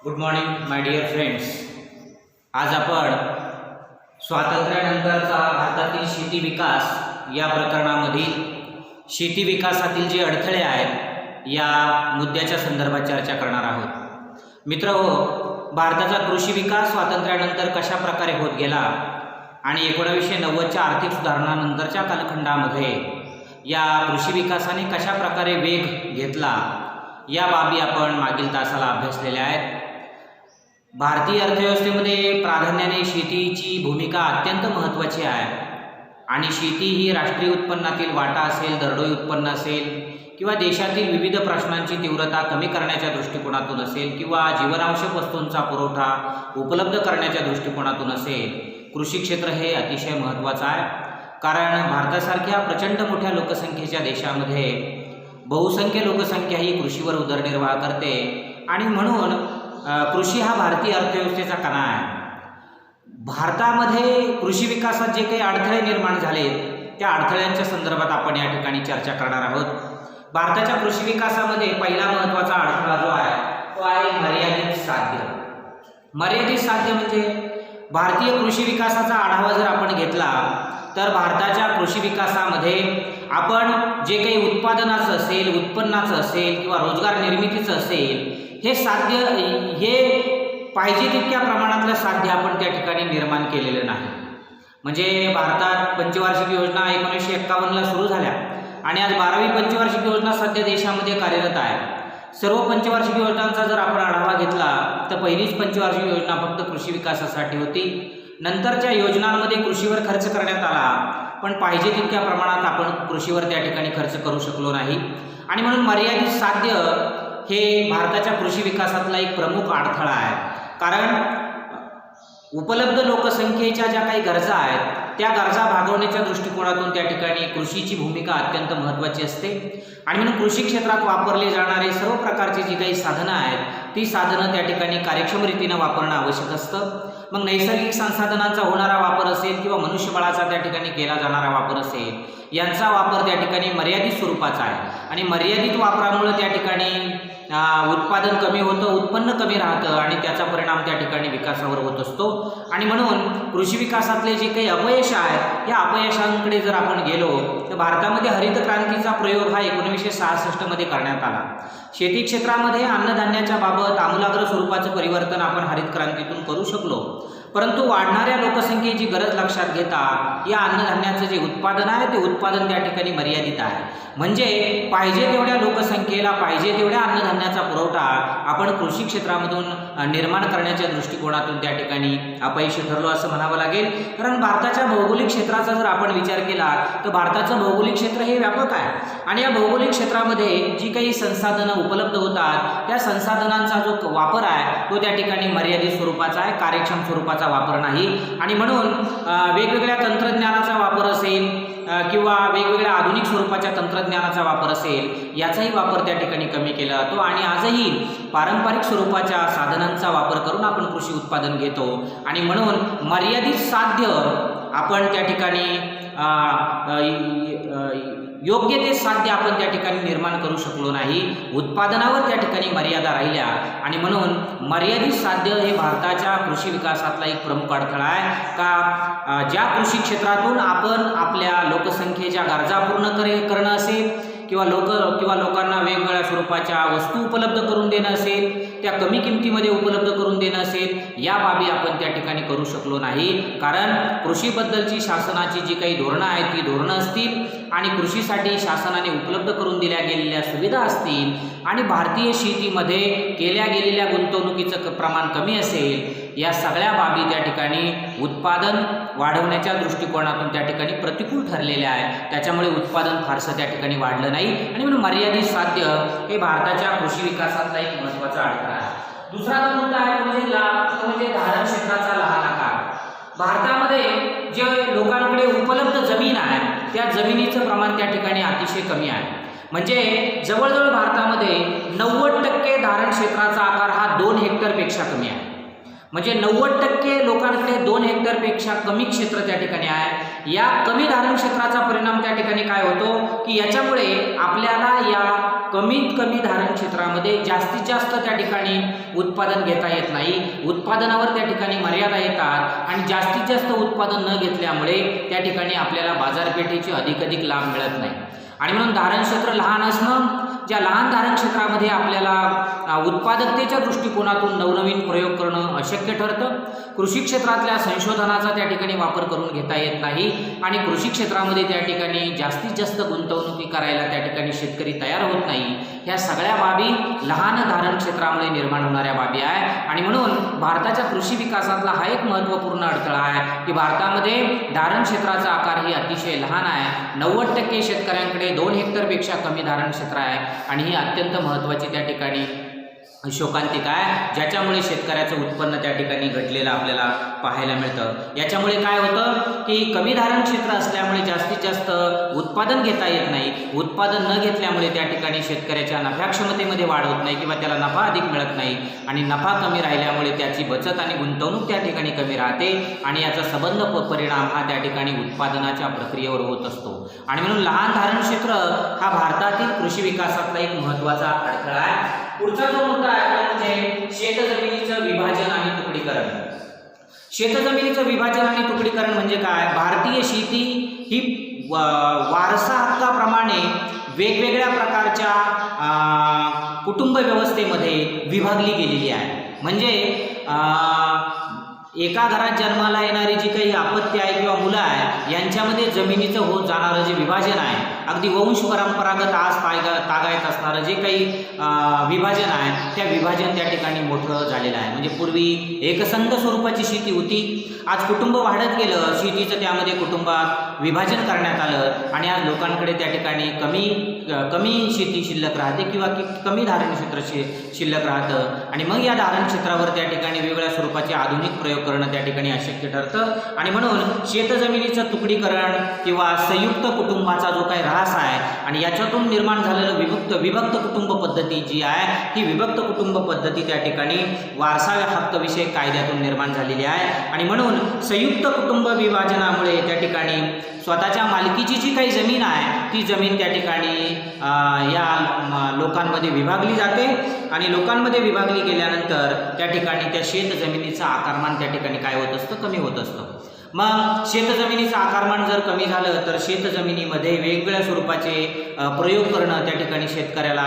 Good morning my dear friends. आज आपण स्वातंत्र्यानंतरचा भारतातील शेती विकास या प्रकरणामधील शेती विकासातील जे अडथळे आहेत या मुद्द्याच्या संदर्भात चर्चा करणार आहोत. मित्रहो, भारताचा कृषी विकास स्वातंत्र्यानंतर कशा प्रकारे होत गेला आणि 1990च्या आर्थिक सुधारणानंतरच्या कालखंडामध्ये या कृषी विकासाने कशा प्रकारे वेग घेतला या बाबी आपण मागील तासाला अभ्यासलेल्या आहेत. भारतीय अर्थव्यवस्थेमध्ये प्राधान्याने शेतीची भूमिका अत्यंत महत्त्वाची आहे आणि शेती ही राष्ट्रीय उत्पन्नातील वाटा असेल, दरडोई उत्पन्न असेल किंवा देशातील विविध प्रश्नांची तीव्रता कमी करण्याच्या दृष्टिकोनातून असेल किंवा जीवनावश्यक वस्तूंचा पुरवठा उपलब्ध करण्याच्या दृष्टिकोनातून असेल, कृषी क्षेत्र हे अतिशय महत्त्वाचं आहे. कारण भारतासारख्या प्रचंड मोठ्या लोकसंख्येच्या देशामध्ये बहुसंख्य लोकसंख्या ही कृषीवर उदरनिर्वाह करते आणि म्हणून कृषी हा भारतीय अर्थव्यवस्थेचा कणा आहे. भारतामध्ये कृषी विकासात जे काही अडथळे निर्माण झाले त्या अडथळ्यांच्या संदर्भात आपण या ठिकाणी चर्चा करणार आहोत. भारताच्या कृषी विकासामध्ये पहिला महत्त्वाचा अडथळा जो आहे तो आहे मर्यादित साध्य. मर्यादित साध्य म्हणजे भारतीय कृषी विकासाचा आढावा जर आपण घेतला तर भारताच्या कृषी विकासामध्ये आपण जे काही उत्पादनाचं असेल, उत्पन्नाचं असेल किंवा रोजगार निर्मितीचं असेल हे साध्य हे पाहिजे तितक्या प्रमाणातलं साध्य आपण त्या ठिकाणी निर्माण केलेलं नाही. म्हणजे भारतात पंचवार्षिक योजना 1951ला सुरू झाल्या आणि आज 12वी पंचवार्षिक योजना सध्या देशामध्ये कार्यरत आहे. सर्व पंचवार्षिक योजनांचा जर आपण आढावा घेतला तर पहिलीच पंचवार्षिक योजना फक्त कृषी विकासासाठी होती. नंतरच्या योजनांमध्ये कृषीवर खर्च करण्यात आला पण पाहिजे तितक्या प्रमाणात आपण कृषीवर त्या ठिकाणी खर्च करू शकलो नाही आणि म्हणून मर्यादित साध्य हे भारताच्या कृषी विकासातला एक प्रमुख अडथळा आहे. कारण उपलब्ध लोकसंख्येच्या ज्या काही गरजा आहेत त्या गरजा भागवण्याच्या दृष्टिकोनातून त्या ठिकाणी कृषीची भूमिका अत्यंत महत्त्वाची असते आणि म्हणून कृषी क्षेत्रात वापरले जाणारे सर्व प्रकारची जी काही साधनं आहेत ती साधनं त्या ठिकाणी कार्यक्षम रीतीनं वापरणं आवश्यक असतं. मग नैसर्गिक संसाधनांचा होणारा वापर असेल किंवा मनुष्यबळाचा त्या ठिकाणी केला जाणारा वापर असेल यांचा वापर त्या ठिकाणी मर्यादित स्वरूपाचा आहे आणि मर्यादित वापरामुळे त्या ठिकाणी उत्पादन कमी होतं, उत्पन्न कमी राहतं आणि त्याचा परिणाम त्या ठिकाणी विकासावर होत असतो. आणि म्हणून कृषी विकासातले जे काही अपयश आहेत या अपयशांकडे जर आपण गेलो तर भारतामध्ये हरित क्रांतीचा प्रयोग हा 1966मध्ये करण्यात आला. शेती क्षेत्रामध्ये अन्नधान्याच्या बाबत आमूलाग्र स्वरूपाचं परिवर्तन आपण हरित क्रांतीतून करू शकलो, परंतु वाढणाऱ्या लोकसंख्येची गरज लक्षात घेता या अन्नधान्याचं जे उत्पादन आहे ते उत्पादन त्या ठिकाणी मर्यादित आहे. म्हणजे पाहिजे तेवढ्या लोकसंख्येला पाहिजे तेवढ्या अन्नधान्याचा पुरवठा आपण कृषी क्षेत्रामधून निर्माण करण्याच्या दृष्टिकोनातून त्या ठिकाणी अपयशी ठरलो असं म्हणावं लागेल. कारण भारताच्या भौगोलिक क्षेत्राचा जर आपण विचार केला तर भारताचं भौगोलिक क्षेत्र हे व्यापक आहे आणि या भौगोलिक क्षेत्रामध्ये जी काही संसाधनं उपलब्ध होतात त्या संसाधनांचा जो वापर आहे तो त्या ठिकाणी मर्यादित स्वरूपाचा आहे, कार्यक्षम स्वरूपाचा वापर नाही. आणि म्हणून वेगवेगळ्या तंत्रज्ञानाचा वापर असेल किंवा वेगवेगळ्या आधुनिक स्वरूपाच्या तंत्रज्ञानाचा वापर असेल याचाही वापर त्या ठिकाणी कमी केला जातो आणि आजही पारंपरिक स्वरूपाच्या साधनांचा वापर करून आपण कृषी उत्पादन घेतो आणि म्हणून मर्यादित साध्य आपण त्या ठिकाणी योग्य ते साध्य आपण त्या ठिकाणी निर्माण करू शकलो नाही. उत्पादनावर त्या ठिकाणी मर्यादा राहिल्या आणि म्हणून मर्यादित साध्य हे भारताच्या कृषी विकासातला एक प्रमुख अडथळा आहे. का ज्या कृषी क्षेत्रातून आपण आपल्या लोकसंख्येच्या गरजा पूर्ण करणं असेल किंवा लोकांना वेगवेगळ्या स्वरूपाच्या वस्तू उपलब्ध करून देणं असेल, त्या कमी किमतीमध्ये उपलब्ध करून देणं असेल या बाबी आपण त्या ठिकाणी करू शकलो नाही. कारण कृषीबद्दलची शासनाची जी काही धोरणं आहेत ती धोरणं असतील आणि कृषीसाठी शासनाने उपलब्ध करून दिल्या गेलेल्या सुविधा असतील आणि भारतीय शेतीमध्ये केल्या गेलेल्या गुंतवणुकीचं प्रमाण कमी असेल या सगळ्या बाबी त्या ठिकाणी उत्पादन वाढवण्याच्या दृष्टिकोनातून त्या ठिकाणी प्रतिकूल ठरलेल्या आहे. त्याच्यामुळे उत्पादन फारसं त्या ठिकाणी वाढलं नाही आणि म्हणून मर्यादित साध्य हे भारताच्या कृषी विकासातला एक महत्त्वाचा अडथळा आहे. दुसरा जो मुद्दा आहे तो म्हणजे धारण क्षेत्राचा लहान आकार. भारतामध्ये जे लोकांकडे उपलब्ध जमीन आहे त्या जमिनीचं प्रमाण त्या ठिकाणी अतिशय कमी आहे. म्हणजे जवळजवळ भारतामध्ये 90% धारण क्षेत्राचा आकार हा 2 हेक्टरपेक्षा कमी आहे. म्हणजे 90% लोकांकडे 2 हेक्टरपेक्षा कमी क्षेत्र त्या ठिकाणी आहे. या कमी धारण क्षेत्राचा परिणाम त्या ठिकाणी काय होतो की याच्यामुळे आपल्याला या कमी कमीत कमी धारण क्षेत्रामध्ये जास्तीत जास्त त्या ठिकाणी उत्पादन घेता येत नाही, उत्पादनावर त्या ठिकाणी मर्यादा येतात आणि जास्तीत जास्त उत्पादन न घेतल्यामुळे त्या ठिकाणी आपल्याला बाजारपेठेचे अधिकाधिक लाभ मिळत नाही. आणि म्हणून धारण क्षेत्र लहान असणं, ज्या लहान धारण क्षेत्रामध्ये आपल्याला उत्पादकतेच्या दृष्टिकोनातून नवनवीन प्रयोग करणं अशक्य ठरतं. कृषी क्षेत्रातल्या संशोधनाचा त्या ठिकाणी वापर करून घेता येत नाही आणि कृषी क्षेत्रामध्ये त्या ठिकाणी जास्तीत जास्त गुंतवणुकी करायला त्या ठिकाणी शेतकरी तयार होत नाही. ह्या सगळ्या बाबी लहान धारण क्षेत्रामुळे निर्माण होणाऱ्या बाबी आहे. आणि म्हणून भारताच्या कृषी विकासातला हा एक महत्त्वपूर्ण अडथळा आहे की भारतामध्ये धारण क्षेत्राचा आकार ही अतिशय लहान आहे. 90% शेतकऱ्यांकडे 2 हेक्टरपेक्षा कमी धारण क्षेत्र आहे आणि ही अत्यंत महत्त्वाची त्या ठिकाणी शोकांतिका आहे, ज्याच्यामुळे शेतकऱ्याचं उत्पन्न त्या ठिकाणी घटलेलं आपल्याला पाहायला मिळतं. याच्यामुळे काय होतं की कमी धारण क्षेत्र असल्यामुळे जास्तीत जास्त उत्पादन घेता येत नाही, उत्पादन न घेतल्यामुळे त्या ठिकाणी शेतकऱ्याच्या नफ्याक्षमतेमध्ये वाढ होत नाही किंवा त्याला नफा अधिक मिळत नाही आणि नफा कमी राहिल्यामुळे त्याची बचत आणि गुंतवणूक त्या ठिकाणी कमी राहते आणि याचा संबंध परिणाम हा त्या ठिकाणी उत्पादनाच्या प्रक्रियेवर होत असतो. आणि म्हणून लहान धारण क्षेत्र हा भारतातील कृषी विकासातला एक महत्त्वाचा अडथळा आहे. पुढचा जो मुद्दा आहे तो म्हणजे शेतजमिनीचं विभाजन आणि तुकडीकरण. शेतजमिनीचं विभाजन आणि तुकडीकरण म्हणजे काय? भारतीय शेती ही वारसा हक्काप्रमाणे वेगवेगळ्या प्रकारच्या कुटुंब व्यवस्थेमध्ये विभागली गेलेली आहे. म्हणजे एका घरात जन्माला येणारी जी काही अपत्य आहे किंवा मुलं आहे यांच्यामध्ये जमिनीचं होत जाणारं जे विभाजन आहे, अगदी वंश परंपरागत आज तागायत असणारं जे काही विभाजन आहे त्या विभाजन त्या ठिकाणी मोठं झालेलं आहे. म्हणजे पूर्वी एकसंध स्वरूपाची शेती होती, आज कुटुंब वाढत गेलं, शेतीचं त्यामध्ये कुटुंबात विभाजन करण्यात आलं आणि आज लोकांकडे त्या ठिकाणी कमी शेती शिल्लक राहते किंवा कमी धारण क्षेत्र शिल्लक राहतं आणि मग या धारण क्षेत्रावर त्या ठिकाणी वेगवेगळ्या स्वरूपाचे आधुनिक प्रयोग करणं त्या ठिकाणी अशक्य ठरतं. आणि म्हणून शेतजमिनीचं तुकडीकरण किंवा संयुक्त कुटुंबाचा जो काही ऱ्हास आहे आणि याच्यातून निर्माण झालेलं विभक्त कुटुंब पद्धती जी आहे ही विभक्त कुटुंब पद्धती त्या ठिकाणी वारसा हक्कविषयक कायद्यातून निर्माण झालेली आहे. आणि म्हणून संयुक्त कुटुंब विभाजनामुळे त्या ठिकाणी स्वतःच्या मालकीची जी काही जमीन आहे ती जमीन त्या ठिकाणी या लोकांमध्ये विभागली जाते आणि लोकांमध्ये विभागली गेल्यानंतर त्या ठिकाणी त्या शेतजमिनीचं आकारमान त्या ठिकाणी काय होत असतं? कमी होत असतं. मग शेतजमिनीचं आकारमान जर कमी झालं तर शेतजमिनीमध्ये वेगवेगळ्या स्वरूपाचे प्रयोग करणं त्या ठिकाणी शेतकऱ्याला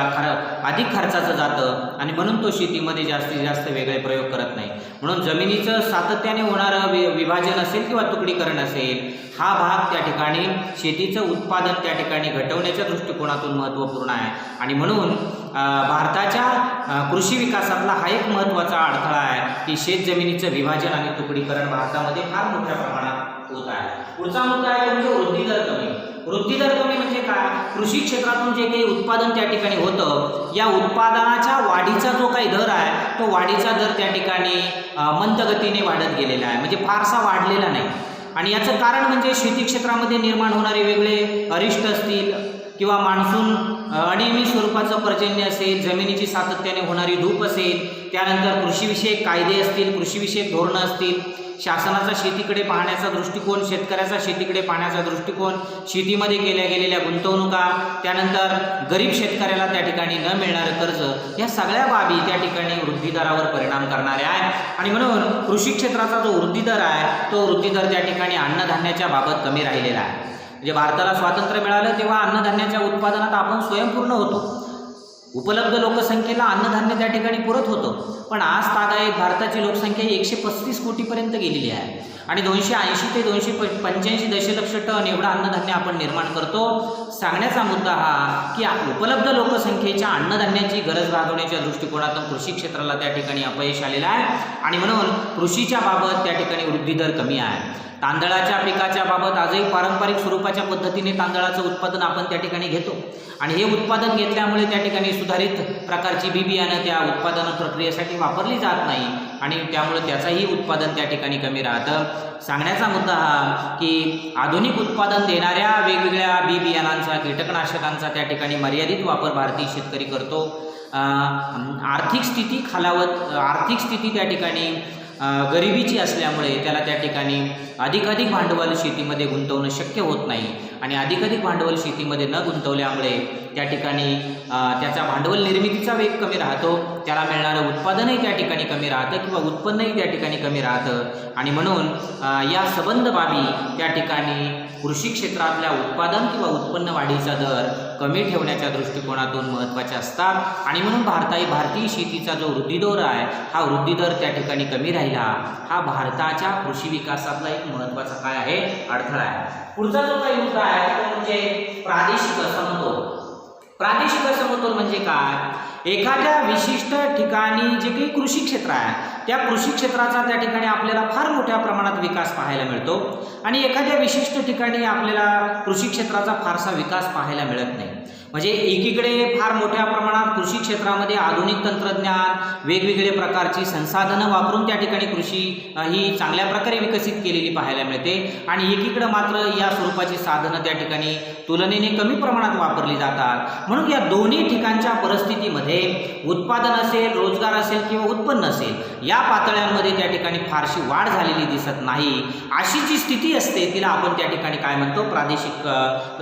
अधिक खर्चाचं जातं आणि म्हणून तो शेतीमध्ये जास्तीत जास्त वेगळे प्रयोग करत नाही. म्हणून जमिनीचं सातत्याने होणारं विभाजन असेल किंवा तुकडीकरण असेल हा भाग त्या ठिकाणी शेतीचं उत्पादन त्या ठिकाणी घटवण्याच्या दृष्टिकोनातून महत्त्वपूर्ण आहे. आणि म्हणून भारताच्या कृषी विकासातला हा एक महत्त्वाचा अडथळा आहे की शेतजमिनीचं विभाजन आणि तुकडीकरण भारतामध्ये फार मोठ्या प्रमाणात होत आहे. पुढचा मुद्दा आहे तो म्हणजे वृद्धी दर कमी. वृद्धी दर कमी म्हणजे काय? कृषी क्षेत्रातून जे काही उत्पादन त्या ठिकाणी होतं या उत्पादनाच्या वाढीचा जो काही दर आहे तो वाढीचा दर त्या ठिकाणी मंदगतीने वाढत गेलेला आहे, म्हणजे फारसा वाढलेला नाही. आणि याचं कारण म्हणजे शेती क्षेत्रामध्ये निर्माण होणारे वेगळे अरिष्ट असतील किंवा मान्सून अनियमित स्वरूपाचं पर्जन्य असेल, जमिनीची सातत्याने होणारी धूप असेल, त्यानंतर कृषीविषयक कायदे असतील, कृषीविषयक धोरणं असतील, शासनाचा शेतीकडे पाहण्याचा दृष्टिकोन, शेतकऱ्याचा शेतीकडे पाहण्याचा दृष्टिकोन, शेतीमध्ये केल्या गेलेल्या गुंतवणुका, त्यानंतर गरीब शेतकऱ्याला त्या ठिकाणी न मिळणारं कर्ज, या सगळ्या बाबी त्या ठिकाणी वृद्धिदरावर परिणाम करणाऱ्या आहेत. आणि म्हणून कृषी क्षेत्राचा जो वृद्धिदर आहे तो वृद्धिदर त्या ठिकाणी अन्नधान्याच्या बाबत कमी राहिलेला आहे. म्हणजे भारताला स्वातंत्र्य मिळालं तेव्हा अन्नधान्याच्या उत्पादनात आपण स्वयंपूर्ण होतो, उपलब्ध लोकसंख्येला अन्नधान्य त्या ठिकाणी पुरत होतं. पण आज तागायत भारताची लोकसंख्या 135 कोटीपर्यंत गेलेली आहे आणि 280 ते 285 दशलक्ष टन एवढं अन्नधान्य आपण निर्माण करतो. सांगण्याचा मुद्दा हा की उपलब्ध लोकसंख्येच्या अन्नधान्याची गरज भागवण्याच्या दृष्टिकोनातून कृषी क्षेत्राला त्या ठिकाणी अपयश आलेलं आहे आणि म्हणून कृषीच्या बाबत त्या ठिकाणी वृद्धी दर कमी आहे. तांदळाच्या पिकाच्या बाबत आजही पारंपरिक स्वरूपाच्या पद्धतीने तांदळाचं उत्पादन आपण त्या ठिकाणी घेतो आणि हे उत्पादन घेतल्यामुळे त्या ठिकाणी सुधारित प्रकारची बी बियाणं त्या उत्पादन प्रक्रियेसाठी वापरली जात नाही आणि त्यामुळे त्याचंही उत्पादन त्या ठिकाणी कमी राहतं. सांगण्याचा मुद्दा हा की आधुनिक उत्पादन देणाऱ्या वेगवेगळ्या बी बियाणांचा, कीटकनाशकांचा त्या ठिकाणी मर्यादित वापर भारतीय शेतकरी करतो. आर्थिक स्थिती खालावत, आर्थिक स्थिती त्या ठिकाणी गरिबीची असल्यामुळे त्याला त्या ठिकाणी अधिकाधिक भांडवल शेतीमध्ये गुंतवणं शक्य होत नाही आणि अधिकाधिक भांडवल शेतीमध्ये न गुंतवल्यामुळे त्या ठिकाणी त्याचा भांडवल निर्मितीचा वेग कमी राहतो, त्याला मिळणारं उत्पादनही त्या ठिकाणी कमी राहतं किंवा उत्पन्नही त्या ठिकाणी कमी राहतं आणि म्हणून या संबंध बाबी त्या ठिकाणी कृषी क्षेत्रातल्या उत्पादन किंवा उत्पन्न वाढीचा दर कमी ठेवण्याच्या दृष्टिकोनातून महत्त्वाचे असतात आणि म्हणून भारतीय शेतीचा जो वृद्धी दर आहे हा वृद्धी दर त्या ठिकाणी कमी राहिला, हा भारताच्या कृषी विकासातला एक महत्त्वाचा काय आहे अडथळा आहे। पुढचा जो काही मुद्दा आहे तो म्हणजे प्रादेशिक असमतोल। प्रादेशिक असमतोल म्हणजे काय? एखाद्या विशिष्ट ठिकाणी जे काही कृषी क्षेत्र आहे त्या कृषी क्षेत्राचा त्या ठिकाणी आपल्याला फार मोठ्या प्रमाणात विकास पाहायला मिळतो आणि एखाद्या विशिष्ट ठिकाणी आपल्याला कृषी क्षेत्राचा फारसा विकास पाहायला मिळत नाही। म्हणजे एकीकडे फार मोठ्या प्रमाणात कृषी क्षेत्रामध्ये आधुनिक तंत्रज्ञान, वेगवेगळे प्रकारची संसाधनं वापरून त्या ठिकाणी कृषी ही चांगल्या प्रकारे विकसित केलेली पाहायला मिळते आणि एकीकडे मात्र या स्वरूपाची साधनं त्या ठिकाणी तुलनेने कमी प्रमाणात वापरली जातात। म्हणून या दोन्ही ठिकाणच्या परिस्थितीमध्ये उत्पादन असेल, रोजगार असेल किंवा उत्पन्न असेल या पातळ्यांमध्ये त्या ठिकाणी फारशी वाढ झालेली दिसत नाही। अशी जी स्थिती असते तिला आपण त्या ठिकाणी काय म्हणतो? प्रादेशिक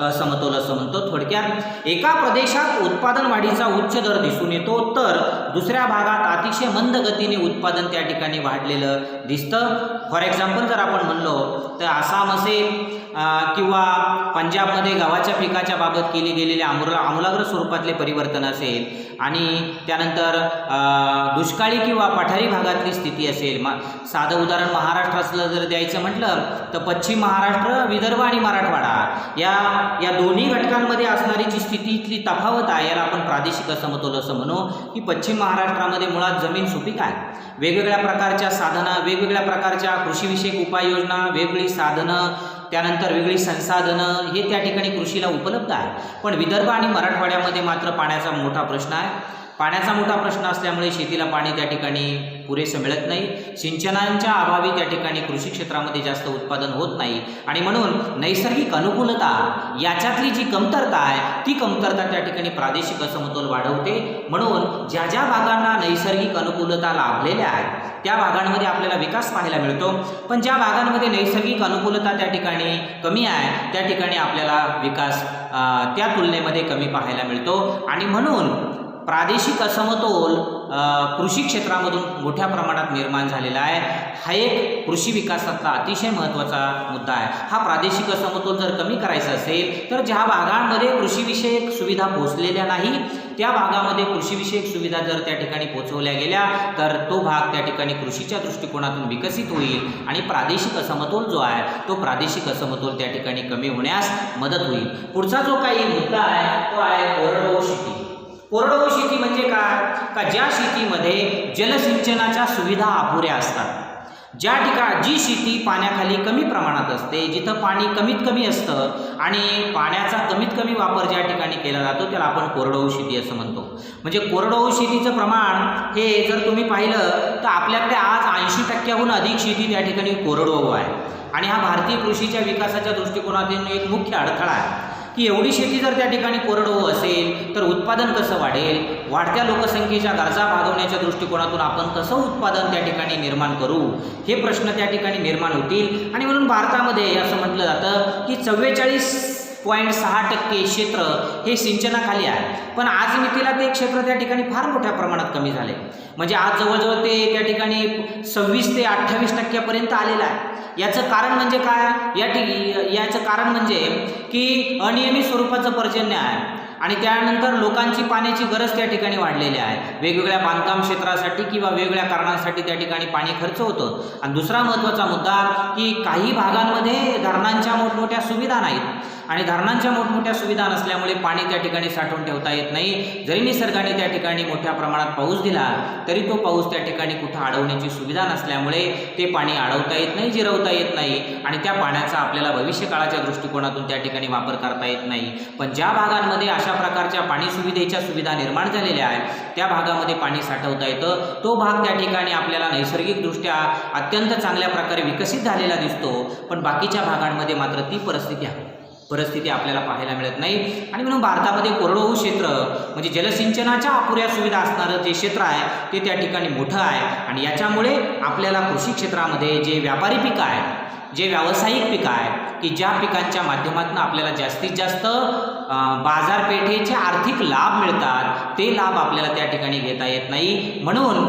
असमतोल असं म्हणतो। थोडक्यात एका प्रदेशात उत्पादन वाढीचा उच्च दर दिसून येतो तर दुसऱ्या भागात अतिशय मंद गतीने उत्पादन त्या ठिकाणी वाढलेलं दिसतं। फॉर एक्झाम्पल जर आपण म्हणलो तर आसाम असेल किंवा पंजाबमध्ये गव्हाच्या पिकाच्या बाबत केली गेलेले आमूलाग्र स्वरूपातले परिवर्तन असेल आणि त्यानंतर दुष्काळी किंवा पठारी भागातली स्थिती असेल। साधं उदाहरण महाराष्ट्रातलं जर द्यायचं म्हटलं तर पश्चिम महाराष्ट्र, विदर्भ आणि मराठवाडा या दोन्ही घटकांमध्ये असणारी जी स्थितीतली तफावत आहे याला आपण प्रादेशिक असमतोल असं म्हणू की पश्चिम महाराष्ट्रामध्ये मुळात जमीन सुपीक आहे, वेगवेगळ्या प्रकारच्या साधनं, वेगवेगळ्या प्रकारच्या कृषीविषयक उपाययोजना, वेगवेगळी साधनं, त्यानंतर वेगळी संसाधनं हे त्या ठिकाणी कृषीला उपलब्ध आहे। पण विदर्भ आणि मराठवाड्यामध्ये मात्र पाण्याचा मोठा प्रश्न आहे। पाण्याचा मोठा प्रश्न असल्यामुळे शेतीला पाणी त्या ठिकाणी पुरेसं मिळत नाही, सिंचनांच्या अभावी त्या ठिकाणी कृषी क्षेत्रामध्ये जास्त उत्पादन होत नाही आणि म्हणून नैसर्गिक अनुकूलता याच्यातली जी कमतरता आहे ती कमतरता त्या ठिकाणी प्रादेशिक असमतोल वाढवते। म्हणून ज्या ज्या भागांना नैसर्गिक अनुकूलता लाभलेल्या आहेत त्या भागांमध्ये आपल्याला विकास पाहायला मिळतो, पण ज्या भागांमध्ये नैसर्गिक अनुकूलता त्या ठिकाणी कमी आहे त्या ठिकाणी आपल्याला विकास त्या तुलनेमध्ये कमी पाहायला मिळतो आणि म्हणून प्रादेशिक असमतोल कृषी क्षेत्रामधून मोठ्या प्रमाणात निर्माण झालेला आहे। हा एक कृषी विकासातला अतिशय महत्त्वाचा मुद्दा आहे। हा प्रादेशिक असमतोल जर कमी करायचा असेल तर ज्या भागांमध्ये कृषीविषयक सुविधा पोहोचलेल्या नाही त्या भागामध्ये कृषीविषयक सुविधा जर त्या ठिकाणी पोहोचवल्या गेल्या तर तो भाग त्या ठिकाणी कृषीच्या दृष्टिकोनातून विकसित होईल आणि प्रादेशिक असमतोल जो आहे तो प्रादेशिक असमतोल त्या ठिकाणी कमी होण्यास मदत होईल। पुढचा जो काही मुद्दा आहे तो आहे कोरडवाहू शेती। कोरडवाहू शेती म्हणजे काय? का ज्या शेतीमध्ये जलसिंचनाच्या सुविधा अपुऱ्या असतात, जी शेती पाण्याखाली कमी प्रमाणात असते, जिथं पाणी कमीत कमी असतं आणि पाण्याचा कमीत कमी वापर ज्या ठिकाणी केला जातो त्याला आपण कोरडवाहू शेती असं म्हणतो। म्हणजे कोरडवाहू शेतीचं प्रमाण हे जर तुम्ही पाहिलं तर आपल्याकडे आज 80% अधिक शेती त्या ठिकाणी कोरडवाहू आहे आणि हा भारतीय कृषीच्या विकासाच्या दृष्टिकोनातून एक मुख्य अडथळा आहे की एवढी शेती जर त्या ठिकाणी कोरडवाहू असेल तर उत्पादन कसं वाढेल? वाढत्या लोकसंख्येच्या गरजा भागवण्याच्या दृष्टिकोनातून आपण कसं उत्पादन त्या ठिकाणी निर्माण करू हे प्रश्न त्या ठिकाणी निर्माण होतील आणि म्हणून भारतामध्ये असं म्हटलं जातं की 44.6% क्षेत्र हे सिंचनाखाली आहे, पण आज मितीला ते क्षेत्र त्या ठिकाणी फार मोठ्या प्रमाणात कमी झाले। म्हणजे आज जवळजवळ ते त्या ठिकाणी 26 ते 28% आलेलं आहे। याचं कारण म्हणजे काय? याचं कारण म्हणजे की अनियमित स्वरूपाचं पर्जन्य आहे आणि त्यानंतर लोकांची पाण्याची गरज त्या ठिकाणी वाढलेली आहे। वेगवेगळ्या बांधकाम क्षेत्रासाठी किंवा वेगवेगळ्या कारणांसाठी त्या ठिकाणी पाणी खर्च होतं आणि दुसरा महत्त्वाचा मुद्दा की काही भागांमध्ये धरणांच्या मोठमोठ्या सुविधा नाहीत आणि धरणांच्या मोठमोठ्या सुविधा नसल्यामुळे पाणी त्या ठिकाणी साठवून ठेवता येत नाही। जरी निसर्गाने त्या ठिकाणी मोठ्या प्रमाणात पाऊस दिला तरी तो पाऊस त्या ठिकाणी कुठं अडवण्याची सुविधा नसल्यामुळे ते पाणी अडवता येत नाही, जिरवता येत नाही आणि त्या पाण्याचा आपल्याला भविष्यकाळाच्या दृष्टिकोनातून त्या ठिकाणी वापर करता येत नाही। पण ज्या भागांमध्ये अशा प्रकारच्या पाणी सुविधेच्या सुविधा निर्माण झालेल्या आहेत त्या भागामध्ये पाणी साठवता येतं, तो भाग त्या ठिकाणी आपल्याला नैसर्गिकदृष्ट्या अत्यंत चांगल्या प्रकारे विकसित झालेला दिसतो, पण बाकीच्या भागांमध्ये मात्र ती परिस्थिती आपल्याला पाहायला मिळत नाही आणि म्हणून भारतामध्ये कोरडवाहू क्षेत्र म्हणजे जलसिंचनाच्या अपुऱ्या सुविधा असणारं जे क्षेत्र आहे ते त्या ठिकाणी मोठं आहे आणि याच्यामुळे आपल्याला कृषी क्षेत्रामध्ये जे व्यापारी पिकं आहेत जे व्यावसायिक पिकं आहेत की ज्या पिकांच्या माध्यमातून आपल्याला जास्तीत जास्त बाजारपेठेचे आर्थिक लाभ मिळतात, ते लाभ आपल्याला त्या ठिकाणी घेता येत नाही. म्हणून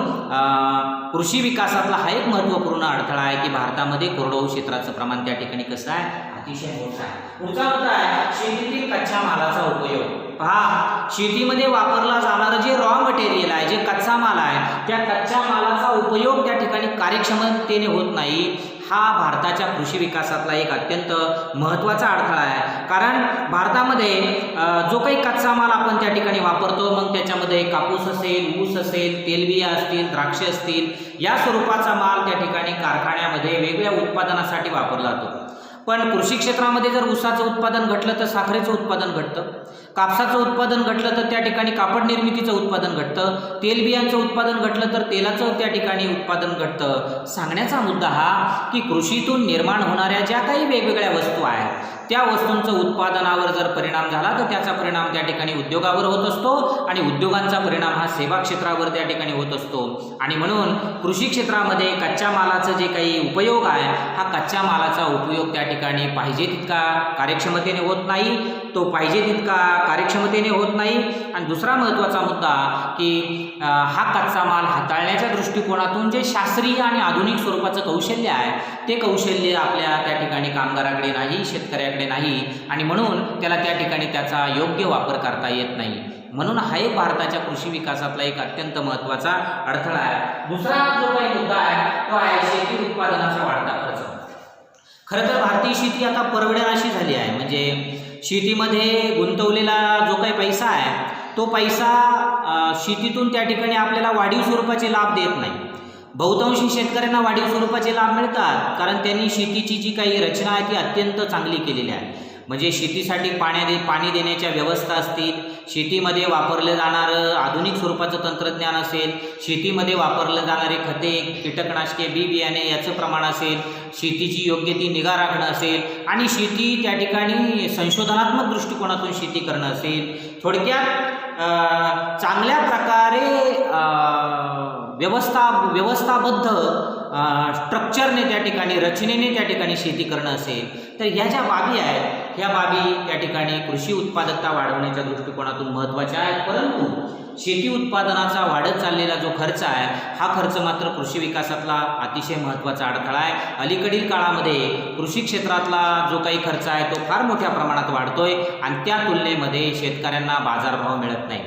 कृषी विकासातला हा एक महत्त्वपूर्ण अडथळा आहे की भारतामध्ये कोरडवाहू क्षेत्राचं प्रमाण त्या ठिकाणी कसं आहे, अतिशय मोठं आहे. पुढचा मुद्दा आहे शेतीतील कच्च्या मालाचा उपयोग. पहा, शेतीमध्ये वापरला जाणारं जे रॉ मटेरियल आहे, जे कच्चा माल आहे, त्या कच्च्या मालाचा उपयोग त्या ठिकाणी कार्यक्षमतेने होत नाही. हा भारताच्या कृषी विकासातला एक अत्यंत महत्त्वाचा अडथळा आहे. कारण भारतामध्ये जो काही कच्चा माल आपण त्या ठिकाणी वापरतो, मग त्याच्यामध्ये कापूस असेल, ऊस असेल, तेलबिया असतील, द्राक्षे असतील, या स्वरूपाचा माल त्या ठिकाणी कारखान्यामध्ये वेगवेगळ्या उत्पादनासाठी वापरला जातो. पण कृषी क्षेत्रामध्ये जर ऊसाचं उत्पादन घटलं तर साखरेचं उत्पादन घटतं, कापसाचं उत्पादन घटलं तर त्या ठिकाणी कापड निर्मितीचं उत्पादन घटतं, तेलबियांचं उत्पादन घटलं तर तेलाचं त्या ठिकाणी उत्पादन घटतं. सांगण्याचा मुद्दा हा की कृषीतून निर्माण होणाऱ्या ज्या काही वेगवेगळ्या वस्तू आहेत, त्या वस्तूंचं उत्पादनावर जर परिणाम झाला तर त्याचा परिणाम त्या ठिकाणी उद्योगावर होत असतो आणि उद्योगांचा परिणाम हा सेवा क्षेत्रावर त्या ठिकाणी होत असतो. आणि म्हणून कृषी क्षेत्रामध्ये कच्च्या मालाचं जे काही उपयोग आहे, हा कच्च्या मालाचा उपयोग त्या ठिकाणी पाहिजे तितका कार्यक्षमतेने होत नाही, तो पाहिजे तितका कार्यक्षमतेने होत नाही. आणि दुसरा महत्त्वाचा मुद्दा की हा कच्चा माल हाताळण्याच्या दृष्टिकोनातून जे शास्त्रीय आणि आधुनिक स्वरूपाचं कौशल्य आहे, ते कौशल्य आपल्या त्या ठिकाणी कामगाराकडे नाही, शेतकऱ्याकडे नाही, आणि म्हणून त्याला त्या ठिकाणी त्याचा योग्य वापर करता येत नाही. म्हणून हा एक भारताच्या कृषी विकासातला एक अत्यंत महत्त्वाचा अडथळा आहे. दुसरा जो काही मुद्दा आहे तो आहे शेती उत्पादनाचा वाढता खर्च. खरं तर भारतीय शेती आता परवडणाशी झाली आहे. म्हणजे शेतीमध्ये गुंतवलेला जो काही पैसा आहे, तो पैसा शेतीतून त्या ठिकाणी आपल्याला वाढीव स्वरूपाचे लाभ देत नाही. बहुतांशी शेतकऱ्यांना वाढीव स्वरूपाचे लाभ मिळतात कारण त्यांनी शेतीची जी काही रचना आहे ती अत्यंत चांगली केलेली आहे. म्हणजे शेतीसाठी पाणी देण्याच्या व्यवस्था असतील, शेतीमध्ये वापरलं जाणारं आधुनिक स्वरूपाचं तंत्रज्ञान असेल, शेतीमध्ये वापरलं जाणारे खते, कीटकनाशके, बी बियाणे याचं प्रमाण असेल, शेतीची योग्य ती निगा राखणं असेल, आणि शेती त्या ठिकाणी संशोधनात्मक दृष्टिकोनातून शेती करणं असेल. थोडक्यात चांगल्या प्रकारे व्यवस्थाबद्ध स्ट्रक्चरने त्या ठिकाणी, रचनेने त्या ठिकाणी शेती करणं असेल, तर ह्या ज्या बाबी आहेत, ह्या बाबी त्या ठिकाणी कृषी उत्पादकता वाढवण्याच्या दृष्टिकोनातून महत्त्वाच्या आहेत. परंतु शेती उत्पादनाचा वाढत चाललेला जो खर्च आहे, हा खर्च मात्र कृषी विकासातला अतिशय महत्त्वाचा अडथळा आहे. अलीकडील काळामध्ये कृषी क्षेत्रातला जो काही खर्च आहे तो फार मोठ्या प्रमाणात वाढतोय आणि त्या तुलनेमध्ये शेतकऱ्यांना बाजारभाव मिळत नाही.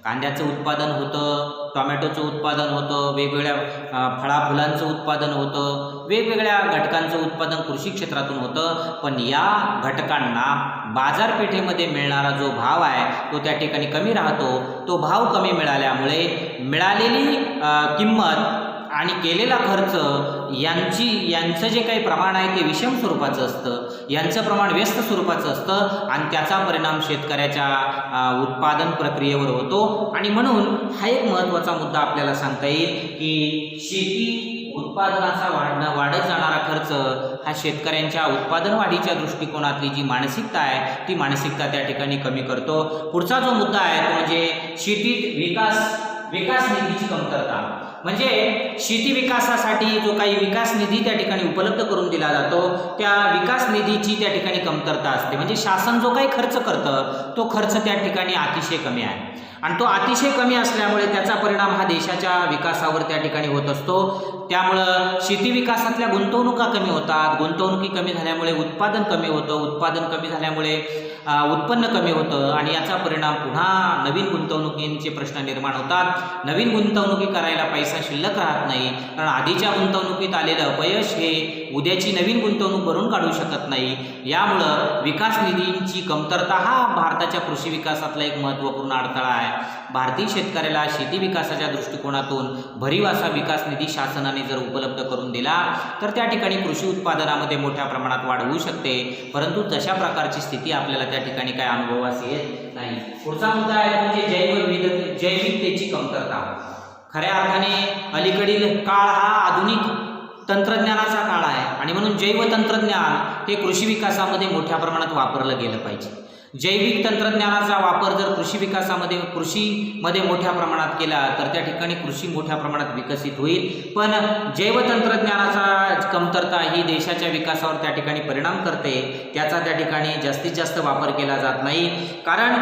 कांद्याचं उत्पादन होतं, टोमॅटोचं उत्पादन होतं, वेगवेगळ्या फळाफुलांचं उत्पादन होतं, वेगवेगळ्या घटकांचं उत्पादन कृषी क्षेत्रातून होतं. पण या घटकांना बाजारपेठेमध्ये मिळणारा जो भाव आहे तो त्या ठिकाणी कमी राहतो. तो भाव कमी मिळाल्यामुळे मिळालेली किंमत आणि केलेला खर्च यांचं जे काही प्रमाण आहे ते विषम स्वरूपाचं असतं, यांचं प्रमाण व्यस्त स्वरूपाचं असतं आणि त्याचा परिणाम शेतकऱ्याच्या उत्पादन प्रक्रियेवर होतो. आणि म्हणून हा एक महत्त्वाचा मुद्दा आपल्याला सांगता येईल की शेती उत्पादनाचा वाढत जाणारा खर्च हा शेतकऱ्यांच्या उत्पादन वाढीच्या दृष्टिकोनातली जी मानसिकता आहे ती मानसिकता त्या ठिकाणी कमी करतो. पुढचा जो मुद्दा आहे तो म्हणजे शेतीत विकास निधीची कमतरता. म्हणजे शेती विकासासाठी जो काही विकास निधी त्या ठिकाणी उपलब्ध करून दिला जातो, त्या विकास निधीची त्या ठिकाणी कमतरता असते. म्हणजे शासन जो काही खर्च करतं तो खर्च त्या ठिकाणी अतिशय कमी आहे आणि तो अतिशय कमी असल्यामुळे त्याचा परिणाम हा देशाच्या विकासावर त्या ठिकाणी होत असतो. त्यामुळं शेती विकासातल्या गुंतवणुका कमी होतात, गुंतवणुकी कमी झाल्यामुळे उत्पादन कमी होतं, उत्पादन कमी झाल्यामुळे उत्पन्न कमी होतं आणि याचा परिणाम पुन्हा नवीन गुंतवणुकींचे प्रश्न निर्माण होतात. नवीन गुंतवणुकी करायला पैसा शिल्लक राहत नाही कारण आधीच्या गुंतवणुकीत आलेलं अपयश हे उद्याची नवीन गुंतवणूक भरून काढू शकत नाही. यामुळं विकास निधींची कमतरता हा भारताच्या कृषी विकासातला एक महत्त्वपूर्ण अडथळा आहे. भारतीय शेतकऱ्याला शेती विकासाच्या दृष्टिकोनातून भरीव असा विकास निधी शासनाने जर उपलब्ध करून दिला तर त्या ठिकाणी कृषी उत्पादनामध्ये मोठ्या प्रमाणात वाढ होऊ शकते. परंतु तशा प्रकारची स्थिती आपल्याला त्या ठिकाणी काय अनुभवास येत नाही. पुढचा मुद्दा आहे म्हणजे जैविकतेची कमतरता. खऱ्या अर्थाने अलीकडील काळ हा आधुनिक तंत्रज्ञानाचा काळ आहे आणि म्हणून जैव तंत्रज्ञान हे कृषी विकासामध्ये मोठ्या प्रमाणात वापरलं गेलं पाहिजे. जैविक तंत्रज्ञानाचा वापर जर कृषीमध्ये मोठ्या प्रमाणात केला तर त्या ठिकाणी कृषी मोठ्या प्रमाणात विकसित होईल. पण जैव तंत्रज्ञानाचा कमतरता ही देशाच्या विकासावर त्या ठिकाणी परिणाम करते. त्याचा त्या ठिकाणी जास्तीत जास्त वापर केला जात नाही. कारण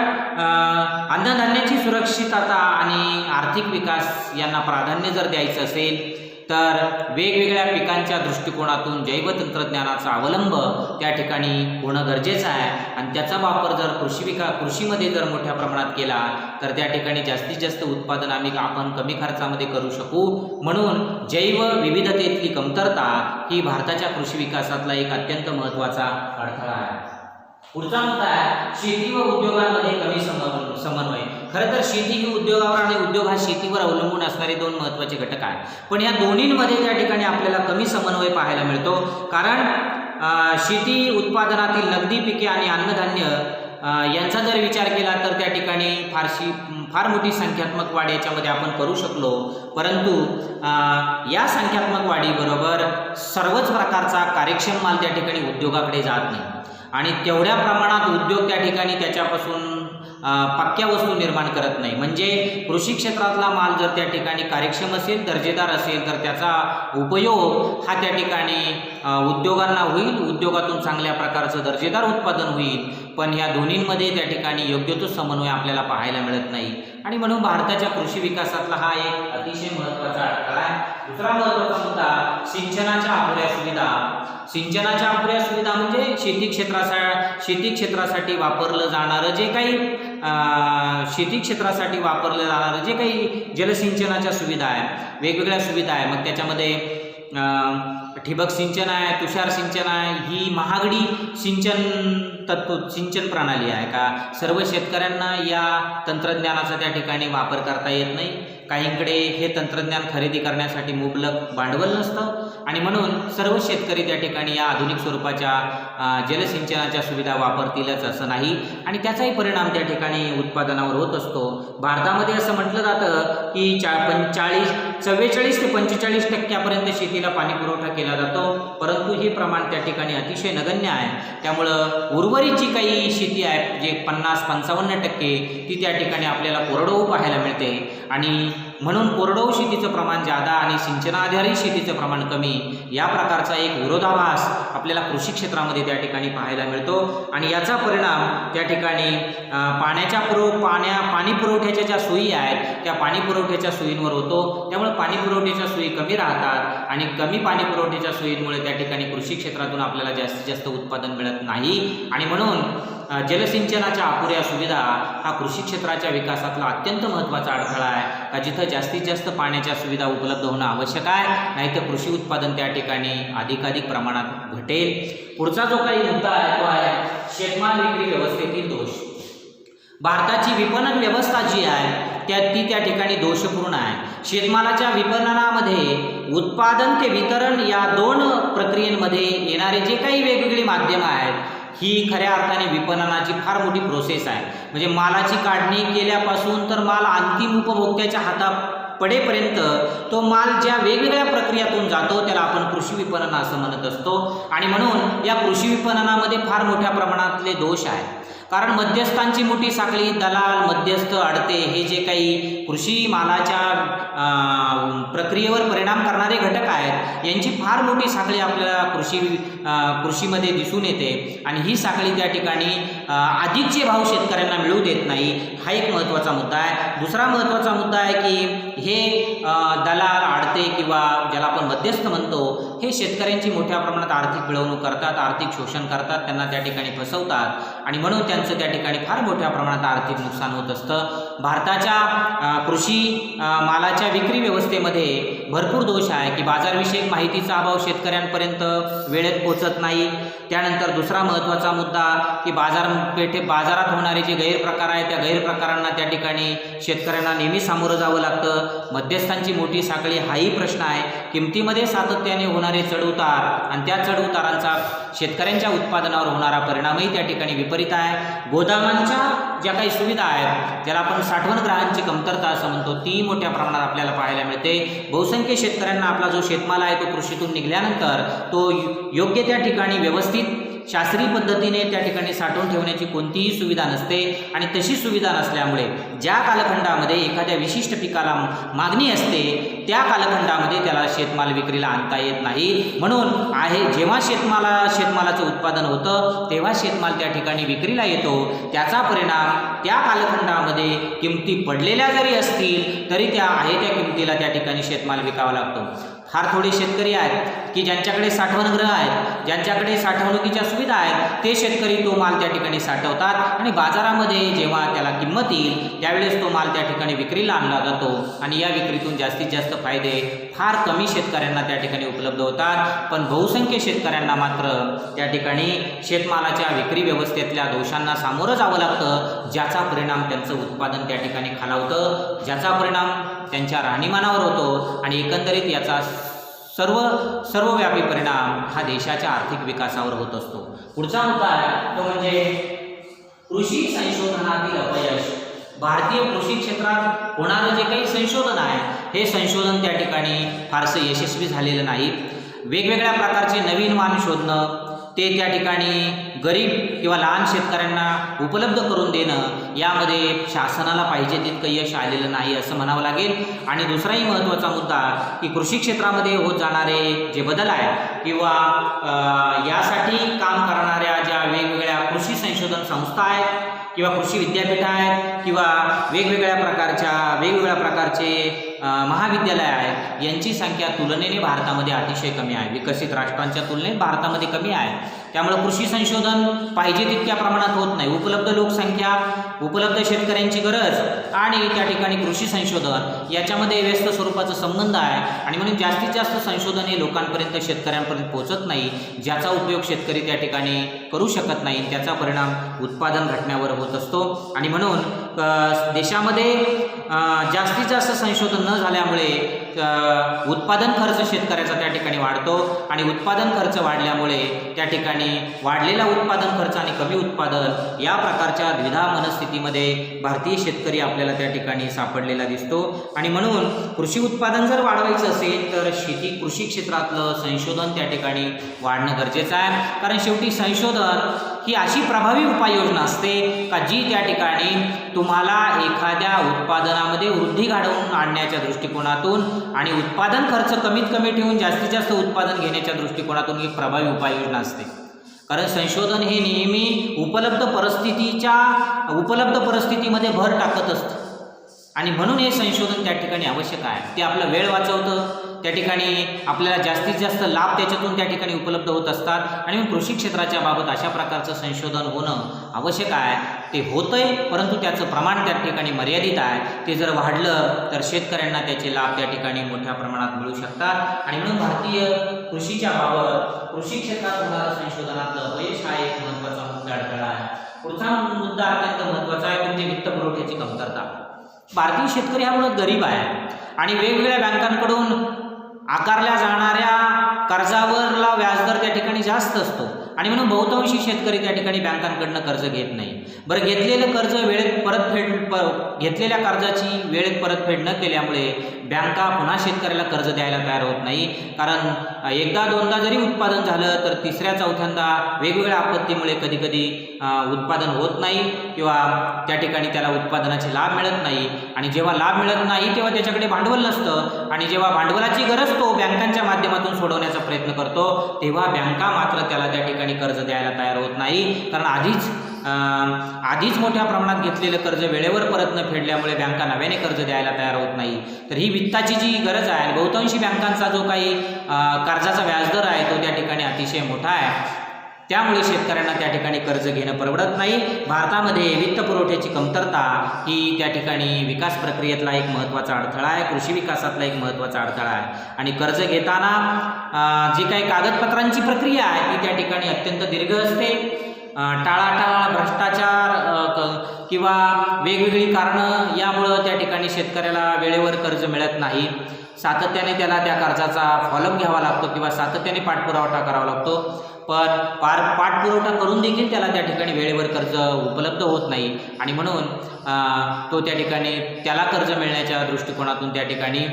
अन्नधान्याची सुरक्षितता आणि आर्थिक विकास यांना प्राधान्य जर द्यायचं असेल तर वेगवेगळ्या पिकांच्या दृष्टिकोनातून जैव तंत्रज्ञानाचा अवलंब त्या ठिकाणी होणं गरजेचं आहे. आणि त्याचा वापर जर कृषीमध्ये जर मोठ्या प्रमाणात केला तर त्या ठिकाणी जास्तीत जास्त उत्पादन आपण कमी खर्चामध्ये करू शकू. म्हणून जैव विविधतेतली कमतरता ही भारताच्या कृषी विकासातला एक अत्यंत महत्त्वाचा अडथळा आहे. पुढचा मुद्दा आहे शेती व उद्योगांमध्ये कमी समन्वय. खरं तर शेती ही उद्योगावर आणि उद्योग हा शेतीवर अवलंबून असणारे दोन महत्त्वाचे घटक आहेत. पण या दोन्हींमध्ये त्या ठिकाणी आपल्याला कमी समन्वय पाहायला मिळतो. कारण शेती उत्पादनातील नगदी पिके आणि अन्नधान्य यांचा जर विचार केला तर त्या ठिकाणी फार मोठी संख्यात्मक वाढ याच्यामध्ये आपण करू शकलो. परंतु या संख्यात्मक वाढीबरोबर सर्वच प्रकारचा कार्यक्षम माल त्या ठिकाणी उद्योगाकडे जात नाही आणि तेवढ्या प्रमाणात उद्योग त्या ठिकाणी त्याच्यापासून पक्क्या वस्तू निर्माण करत नाही. म्हणजे कृषी क्षेत्रातला माल जर त्या ठिकाणी कार्यक्षम असेल, दर्जेदार असेल तर त्याचा उपयोग हा त्या ठिकाणी उद्योगांना होईल. उद्योगातून चांगल्या प्रकारचं दर्जेदार उत्पादन होईल. पण ह्या दोन्हींमध्ये त्या ठिकाणी योग्य तो समन्वय आपल्याला पाहायला मिळत नाही. आणि म्हणून भारताच्या कृषी विकासातला हा एक अतिशय महत्त्वाचा अडथळा आहे. दुसरा महत्त्वाचा मुद्दा सिंचनाच्या अपुऱ्या सुविधा. सिंचनाच्या अपुऱ्या सुविधा म्हणजे शेती क्षेत्रासाठी वापरलं जाणारं जे काही जलसिंचनाच्या सुविधा आहे, वेगवेगळ्या सुविधा आहे. मग त्याच्यामध्ये ठिबक सिंचन आहे, तुषार सिंचन आहे. ही महागडी सिंचन प्रणाली आहे का सर्व शेतकऱ्यांना या तंत्रज्ञानाचा त्या ठिकाणी वापर करता येत नाही. काहींकडे हे तंत्रज्ञान खरेदी करण्यासाठी मुबलक भांडवल नसतं आणि म्हणून सर्व शेतकरी त्या ठिकाणी या आधुनिक स्वरूपाच्या जलसिंचनाच्या सुविधा वापरतीलच असं नाही आणि त्याचाही परिणाम त्या ठिकाणी उत्पादनावर होत असतो. भारतामध्ये असं म्हटलं जातं की 44 ते 45% शेतीला पाणी पुरवठा केला जातो. परंतु हे प्रमाण त्या ठिकाणी अतिशय नगण्य आहे. त्यामुळं उर्वरित जी काही शेती आहे जे 50-55% ती त्या ठिकाणी आपल्याला कोरडवाहू पाहायला मिळते आणि म्हणून कोरडवाहू शेतीचं प्रमाण जादा आणि सिंचनाधारित शेतीचं प्रमाण कमी या प्रकारचा एक विरोधाभास आपल्याला कृषी क्षेत्रामध्ये त्या ठिकाणी पाहायला मिळतो. आणि याचा परिणाम त्या ठिकाणी पाणी पुरवठ्याच्या ज्या सोयी आहेत त्या पाणी पुरवठ्याच्या सोयींवर होतो. त्यामुळे पाणी पुरवठ्याच्या सोयी कमी राहतात आणि कमी पाणी पुरवठ्याच्या सोयींमुळे त्या ठिकाणी कृषी क्षेत्रातून आपल्याला जास्तीत जास्त उत्पादन मिळत नाही. आणि म्हणून जलसिंचनाच्या अपुऱ्या सुविधा हा कृषी क्षेत्राच्या विकासातला अत्यंत महत्त्वाचा अडथळा आहे का जिथं जास्तीत जास्त पाण्याच्या सुविधा उपलब्ध होणं आवश्यक आहे. नाहीतर कृषी उत्पादन त्या ठिकाणी अधिकाधिक प्रमाणात घटेल. पुढचा जो काही मुद्दा आहे तो आहे शेतमाल विक्री व्यवस्थेतील दोष. भारताची विपणन व्यवस्था जी आहे ती त्या ठिकाणी दोषपूर्ण आहे. शेतमालाच्या विपणनामध्ये उत्पादन ते वितरण या दोन प्रक्रियेमध्ये येणारे जे काही वेगवेगळी माध्यमं आहेत ही खऱ्या अर्थाने विपणनाची फार मोठी प्रोसेस आहे. म्हणजे मालाची काढणी केल्यापासून तर माल अंतिम उपभोक्त्याच्या हातात पडेपर्यंत तो माल ज्या वेगवेगळ्या प्रक्रियातून जातो त्याला आपण कृषी विपणन असं म्हणत असतो. आणि म्हणून या कृषी विपणनामध्ये फार मोठ्या प्रमाणातले दोष आहेत. कारण मध्यस्थांची मोठी साखळी, दलाल, मध्यस्थ, अडते हे जे काही कृषी मालाच्या प्रक्रियेवर परिणाम करणारे घटक आहेत यांची फार मोठी साखळी आपल्याला कृषीमध्ये दिसून येते आणि ही साखळी त्या ठिकाणी अधिकचे भाव शेतकऱ्यांना मिळू देत नाही. हा एक महत्त्वाचा मुद्दा आहे. दुसरा महत्त्वाचा मुद्दा आहे की हे दलाल, अडते किंवा ज्याला आपण मध्यस्थ म्हणतो हे शेतकऱ्यांची मोठ्या प्रमाणात आर्थिक पिळवणूक करतात, आर्थिक शोषण करतात, त्यांना त्या ठिकाणी फसवतात आणि म्हणून त्यांचं त्या ठिकाणी फार मोठ्या प्रमाणात आर्थिक नुकसान होत असतं. भारताच्या कृषी मालाच्या विक्री व्यवस्थेमध्ये भरपूर दोष आहे की बाजारविषयक माहितीचा अभाव शेतकऱ्यांपर्यंत वेळेत पोहोचत नाही. त्यानंतर दुसरा महत्त्वाचा मुद्दा की बाजारात होणारे जे गैरप्रकार आहेत त्या गैरप्रकारांना त्या ठिकाणी शेतकऱ्यांना नेहमी सामोरं जावं लागतं. मध्यस्थांची मोठी साखळी हाही प्रश्न आहे. किमतीमध्ये सातत्याने होणारे चढउतार आणि त्या चढउतारांचा शेतकऱ्यांच्या उत्पादनावर होणारा परिणामही त्या ठिकाणी विपरीत आहे. गोदामांच्या ज्या काही सुविधा आहेत ज्याला आपण साठवण ग्रहांची कमतरता असं म्हणतो ती मोठ्या प्रमाणात आपल्याला पाहायला मिळते. बहुसंख्य शेतकऱ्यांना आपला जो शेतमाल आहे तो कृषीतून निघाल्यानंतर तो योग्य त्या ठिकाणी व्यवस्थित शास्त्रीय पद्धतीने त्या ठिकाणी साठवून ठेवण्याची कोणतीही सुविधा नसते आणि तशी सुविधा नसल्यामुळे ज्या कालखंडामध्ये एखाद्या विशिष्ट पिकाला मागणी असते त्या कालखंडामध्ये त्याला शेतमाल विक्रीला आणता येत नाही. म्हणून जेव्हा शेतमालाचं उत्पादन होतं तेव्हा शेतमाल त्या ठिकाणी विक्रीला येतो. त्याचा परिणाम त्या कालखंडामध्ये किमती पडलेल्या जरी असतील तरी त्या किमतीला त्या ठिकाणी शेतमाल विकावा लागतो. फार थोडे शेतकरी आहेत की ज्यांच्याकडे साठवणगृह आहेत, ज्यांच्याकडे साठवणुकीच्या सुविधा आहेत, ते शेतकरी तो माल त्या ठिकाणी साठवतात आणि बाजारामध्ये जेव्हा त्याला किंमत येईल त्यावेळेस तो माल त्या ठिकाणी विक्रीला आणला जातो आणि या विक्रीतून जास्तीत जास्त फायदे फार कमी शेतकऱ्यांना त्या ठिकाणी उपलब्ध होतात. पण बहुसंख्य शेतकऱ्यांना मात्र त्या ठिकाणी शेतमालाच्या विक्री व्यवस्थेतल्या दोषांना सामोरं जावं लागतं, ज्याचा परिणाम त्यांचं उत्पादन त्या ठिकाणी खालावतं, ज्याचा परिणाम त्यांच्या राहणीमानावर होतो आणि एकंदरीत याचा सर्वव्यापी परिणाम हा देशाच्या आर्थिक विकासावर होत असतो. पुढचा मुद्दा आहे तो म्हणजे कृषी संशोधनातील अपयश. भारतीय कृषी क्षेत्रात होणारं जे काही संशोधन आहे हे संशोधन त्या ठिकाणी फारसं यशस्वी झालेलं नाही. वेगवेगळ्या प्रकारचे नवीन वाण शोधणं, ते त्या ठिकाणी गरीब किंवा लहान शेतकऱ्यांना उपलब्ध करून देणं यामध्ये शासनाला पाहिजे तितकं यश आलेलं नाही असं म्हणावं लागेल. आणि दुसराही महत्त्वाचा मुद्दा की कृषी क्षेत्रामध्ये होत जाणारे जे बदल आहेत किंवा यासाठी काम करणाऱ्या ज्या वेगवेगळ्या कृषी संशोधन संस्था आहेत किंवा कृषी विद्यापीठ आहेत किंवा वेगवेगळ्या प्रकारचे महाविद्यालय आहेत, यांची संख्या तुलनेने भारतामध्ये अतिशय कमी आहे. विकसित राष्ट्रांच्या तुलनेत भारतामध्ये कमी आहे. त्यामुळे कृषी संशोधन पाहिजे तितक्या प्रमाणात होत नाही. उपलब्ध लोकसंख्या, उपलब्ध शेतकऱ्यांची गरज आणि त्या ठिकाणी कृषी संशोधन याच्यामध्ये व्यस्त स्वरूपाचा संबंध आहे आणि म्हणून जास्तीत जास्त संशोधन हे लोकांपर्यंत, शेतकऱ्यांपर्यंत पोहोचत नाही, ज्याचा उपयोग शेतकरी त्या ठिकाणी करू शकत नाही. त्याचा परिणाम उत्पादन घटण्यावर होत असतो आणि म्हणून देशामध्ये जास्तीत जास्त संशोधन न झाल्यामुळे उत्पादन खर्च शेतकऱ्याचा त्या ठिकाणी वाढतो आणि उत्पादन खर्च वाढल्यामुळे त्या ठिकाणी वाढलेला उत्पादन खर्च आणि कमी उत्पादन या प्रकारच्या द्विधा मनस्थितीमध्ये भारतीय शेतकरी आपल्याला त्या ठिकाणी सापडलेला दिसतो. आणि म्हणून कृषी उत्पादन जर वाढवायचं असेल तर कृषी क्षेत्रातलं संशोधन त्या ठिकाणी वाढणं गरजेचं आहे. कारण शेवटी संशोधन ही अशी प्रभावी उपाययोजना असते का जी त्या ठिकाणी तुम्हाला एखाद्या उत्पादनामध्ये वृद्धी घडवून आणण्याच्या दृष्टिकोनातून आणि उत्पादन खर्च कमीत कमी ठेवून जास्तीत जास्त उत्पादन घेण्याच्या दृष्टिकोनातून एक प्रभावी उपाययोजना असते. कारण संशोधन हे नेहमी उपलब्ध परिस्थितीमध्ये भर टाकत असतं आणि म्हणून हे संशोधन त्या ठिकाणी आवश्यक आहे. ते आपला वेळ वाचवतं, त्या ठिकाणी आपल्याला जास्तीत जास्त लाभ त्याच्यातून त्या ठिकाणी उपलब्ध होत असतात आणि कृषी क्षेत्राच्या बाबत अशा प्रकारचं संशोधन होणं आवश्यक आहे. ते होतंय, परंतु त्याचं प्रमाण त्या ठिकाणी मर्यादित आहे. ते जर वाढलं तर शेतकऱ्यांना त्याचे लाभ त्या ठिकाणी मोठ्या प्रमाणात मिळू शकतात आणि म्हणून भारतीय कृषीच्या बाबत कृषी क्षेत्रात होणारं संशोधनातलं अपयश हा एक महत्त्वाचा मुद्दा अडथळा आहे. पुढचा मुद्दा अत्यंत महत्त्वाचा आहे म्हणजे वित्त पुरवठ्याची कमतरता. भारतीय शेतकरी हा मुळात गरीब आहे आणि वेगवेगळ्या बँकांकडून आकारल्या जाणाऱ्या कर्जावरला व्याजदर त्या ठिकाणी जास्त असतो आणि म्हणून बहुतांशी शेतकरी त्या ठिकाणी बँकांकडनं कर्ज घेत नाही. बरं, घेतलेलं कर्ज घेतलेल्या कर्जाची वेळेत परतफेड न केल्यामुळे बँका पुन्हा शेतकऱ्याला कर्ज द्यायला तयार होत नाही. कारण एकदा दोनदा जरी उत्पादन झालं तर तिसऱ्या चौथ्यांदा वेगवेगळ्या आपत्तीमुळे कधीकधी उत्पादन होत नाही किंवा त्या ठिकाणी त्याला उत्पादनाचे लाभ मिळत नाही आणि जेव्हा लाभ मिळत नाही तेव्हा त्याच्याकडे भांडवल नसतं आणि जेव्हा भांडवलाची गरज तो बँकांच्या माध्यमातून सोडवण्याचा प्रयत्न करतो तेव्हा बँका मात्र त्याला त्या ठिकाणी कर्ज द्यायला तयार होत नाही. कारण आधीच मोठ्या प्रमाणात घेतलेलं कर्ज वेळेवर परत न फेडल्यामुळे बँका नव्याने कर्ज द्यायला तयार होत नाही. तर ही वित्ताची जी गरज आहे, बहुतांशी बँकांचा जो काही कर्जाचा व्याजदर आहे तो त्या ठिकाणी अतिशय मोठा आहे. त्यामुळे शेतकऱ्यांना त्या ठिकाणी कर्ज घेणं परवडत नाही. भारतामध्ये वित्त पुरवठ्याची कमतरता ही त्या ठिकाणी विकास प्रक्रियेतला एक महत्त्वाचा अडथळा आहे, कृषी विकासातला एक महत्त्वाचा अडथळा आहे. आणि कर्ज घेताना जी काही कागदपत्रांची प्रक्रिया आहे ती त्या ठिकाणी अत्यंत दीर्घ असते. टाळाटाळ, भ्रष्टाचार किंवा वेगवेगळी कारणं यामुळं त्या ठिकाणी शेतकऱ्याला वेळेवर कर्ज मिळत नाही. सातत्याने त्याला त्या कर्जाचा फॉलोअप घ्यावा लागतो किंवा सातत्याने पाठपुरावा करावा लागतो. पण पाठपुरवठा करून देखील त्याला त्या ठिकाणी वेळेवर कर्ज उपलब्ध होत नाही आणि म्हणून तो त्या ठिकाणी त्याला कर्ज मिळण्याच्या दृष्टिकोनातून त्या ठिकाणी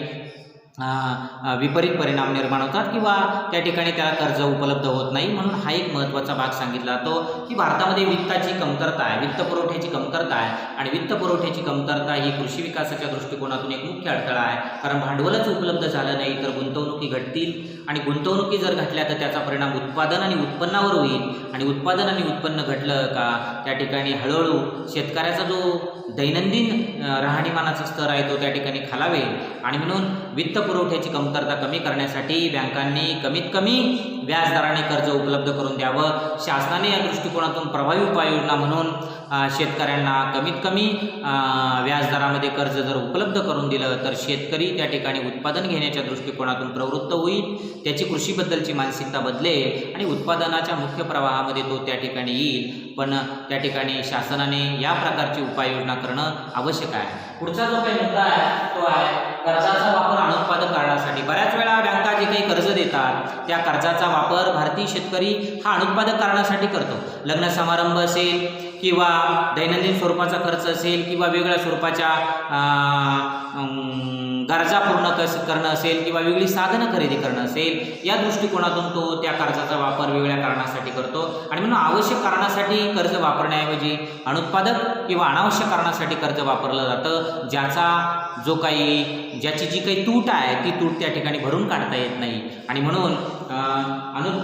विपरीत परिणाम निर्माण होतात किंवा त्या ठिकाणी त्याला कर्ज उपलब्ध होत नाही. म्हणून हा एक महत्त्वाचा भाग सांगितला जातो की भारतामध्ये वित्ताची कमतरता आहे, वित्त पुरवठ्याची कमतरता आहे आणि वित्त पुरवठ्याची कमतरता ही कृषी विकासाच्या दृष्टिकोनातून एक मुख्य अडथळा आहे. कारण भांडवलच उपलब्ध झालं नाही तर गुंतवणुकी घटतील आणि गुंतवणुकी जर घटल्या तर त्याचा परिणाम उत्पादन आणि उत्पन्नावर होईल आणि उत्पादन आणि उत्पन्न घटलं का त्या ठिकाणी हळूहळू शेतकऱ्याचा जो दैनंदिन राहणीमानाचा स्तर आहे तो त्या ठिकाणी खालावेल. आणि म्हणून वित्त पुरवठ्याची कमतरता कमी करण्यासाठी बँकांनी कमीत कमी व्याजदराने कर्ज उपलब्ध करून द्यावं. शासनाने या दृष्टिकोनातून प्रभावी उपाययोजना म्हणून शेतकऱ्यांना कमीत कमी व्याजदरामध्ये कर्ज जर उपलब्ध करून दिलं तर शेतकरी त्या ठिकाणी उत्पादन घेण्याच्या दृष्टिकोनातून प्रवृत्त होईल, त्याची कृषीबद्दलची मानसिकता बदलेल आणि उत्पादनाच्या मुख्य प्रवाहामध्ये तो त्या ठिकाणी येईल. पण त्या ठिकाणी शासनाने या प्रकारची उपाययोजना करणं आवश्यक आहे. पुढचा जो काही मुद्दा आहे तो आहे कर्जाचा वापर अनुत्पादक कारणासाठी. बऱ्याच वेळा बँका जे काही कर्ज देतात त्या कर्जाचा वापर भारतीय शेतकरी हा अनुत्पादक कारणासाठी करतो. लग्न समारंभ असेल किंवा दैनंदिन स्वरूपाचा खर्च असेल किंवा वेगळ्या स्वरूपाच्या गरजा पूर्ण करणं असेल किंवा वेगळी साधनं खरेदी करणं असेल या दृष्टिकोनातून तो त्या कर्जाचा वापर वेगळ्या कारणासाठी करतो. आणि म्हणून आवश्यक कारणासाठी कर्ज वापरण्याऐवजी अनुत्पादक किंवा अनावश्यक कारणासाठी कर्ज वापरलं जातं, ज्याची जी काही तूट आहे ती तूट त्या ठिकाणी भरून काढता येत नाही. आणि म्हणून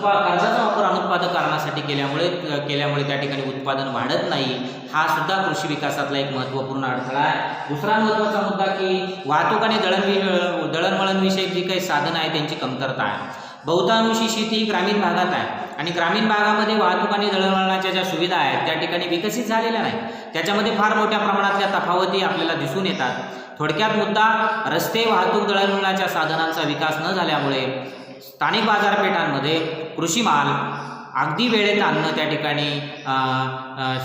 कर्जाचा वापर अनुत्पादक कारणासाठी केल्यामुळे त्या ठिकाणी उत्पादन वाढत नाही. हा सुद्धा कृषी विकासातला एक महत्त्वपूर्ण अडथळा आहे. दुसरा महत्त्वाचा मुद्दा की वाहतूक आणि दळणवळणविषयक जी काही साधनं आहे त्यांची कमतरता आहे. बहुतांशी शेती ही ग्रामीण भागात आहे आणि ग्रामीण भागामध्ये वाहतूक आणि दळणवळणाच्या ज्या सुविधा आहेत त्या ठिकाणी विकसित झालेल्या नाही. त्याच्यामध्ये फार मोठ्या प्रमाणातल्या तफावती आपल्याला दिसून येतात. थोडक्यात मुद्दा रस्ते, वाहतूक, दळणवळणाच्या साधनांचा विकास न झाल्यामुळे स्थानिक बाजारपेठांमध्ये कृषी माल अगदी वेळेत आणणं त्या ठिकाणी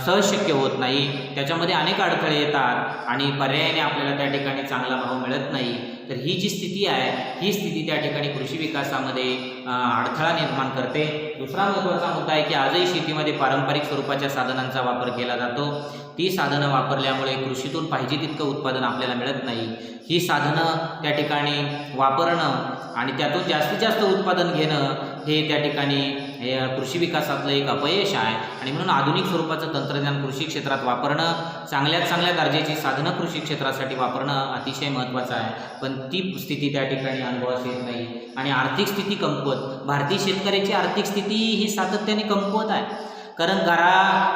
सहज शक्य होत नाही. त्याच्यामध्ये अनेक अडथळे येतात आणि पर्यायाने आपल्याला त्या ठिकाणी चांगला भाव मिळत नाही. तर ही जी स्थिती आहे ही स्थिती त्या ठिकाणी कृषी विकासामध्ये अडथळा निर्माण करते. दुसरा महत्त्वाचा मुद्दा आहे की आजही शेतीमध्ये पारंपरिक स्वरूपाच्या साधनांचा वापर केला जातो. ती साधनं वापरल्यामुळे कृषीतून पाहिजे तितकं उत्पादन आपल्याला मिळत नाही. ही साधनं त्या ठिकाणी वापरणं आणि त्यातून जास्तीत जास्त उत्पादन घेणं हे त्या ठिकाणी कृषी विकासातलं एक अपयश आहे. आणि म्हणून आधुनिक स्वरूपाचं तंत्रज्ञान कृषी क्षेत्रात वापरणं, चांगल्यात चांगल्या दर्जाची साधनं कृषी क्षेत्रासाठी वापरणं अतिशय महत्त्वाचं आहे. पण ती स्थिती त्या ठिकाणी अनुभवास येत नाही. आणि आर्थिक स्थिती कमकुवत, भारतीय शेतकऱ्याची आर्थिक स्थिती ही सातत्याने कमकुवत आहे. कारण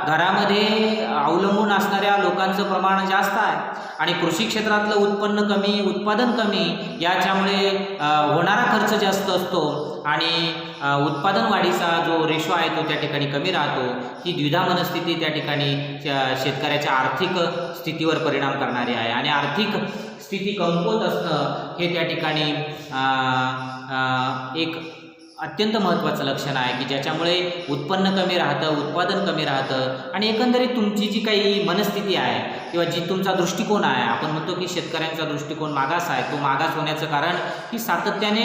घरामध्ये अवलंबून असणाऱ्या लोकांचं प्रमाण जास्त आहे आणि कृषी क्षेत्रातलं उत्पन्न कमी, उत्पादन कमी, याच्यामुळे होणारा खर्च जास्त असतो आणि उत्पादन वाढीचा जो रेशो आहे तो त्या ठिकाणी कमी राहतो. ही द्विधा मनस्थिती त्या ठिकाणी शेतकऱ्याच्या आर्थिक स्थितीवर परिणाम करणारी आहे. आणि आर्थिक स्थिती कमकुवत असणं हे त्या ठिकाणी एक अत्यंत महत्त्वाचं लक्षण आहे की ज्याच्यामुळे उत्पन्न कमी राहतं, उत्पादन कमी राहतं आणि एकंदरीत तुमची जी काही मनस्थिती आहे किंवा जी तुमचा दृष्टिकोन आहे, आपण म्हणतो की शेतकऱ्यांचा दृष्टिकोन मागास आहे, तो मागास होण्याचं कारण की सातत्याने